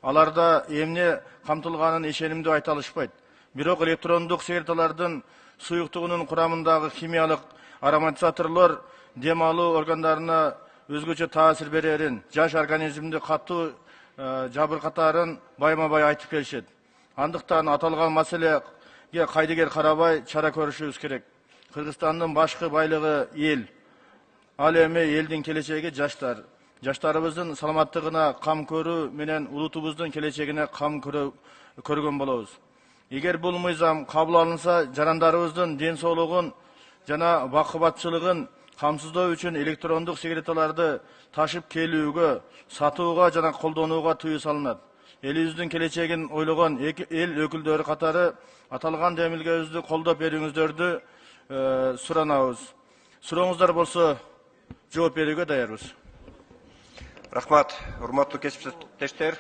аларда эмне камтылганын ишенимдүү айта алышпайт. Бирок электрондук сигареталардын суюктугунун курамындагы химиялык ароматизаторлор дем алуу органдарына өзгөчө таасир берерин, жаш организмди катуу жабыркатарын байма-бай айтып келишет. Андыктан аталган маселеге кайдыгер карабай чара көрүшүбүз керек. Кыргызстандын башкы байлыгы эл. Ал эми элдин келечеги жаштар. Жаштарыбыздын саламаттыгына кам көрүү менен улутубуздун келечегине кам көргөн болобуз. Эгер бул мыйзам кабыл алынса, жарандарыбыздын ден соолугун жана бакубатчылыгын камсыздоо үчүн электрондук сигареталарды ташып келүүгө, сатууга жана колдонууга тыюу салынат. Элибиздин келечегин ойлогон эл өкүлдөрү катары аталган демилгебизди колдоп берүүңүздөрдү суранабыз. Сурооңуздар болсо жооп берүүгө даярбыз. Рахмат, урматтуу кесиптештер.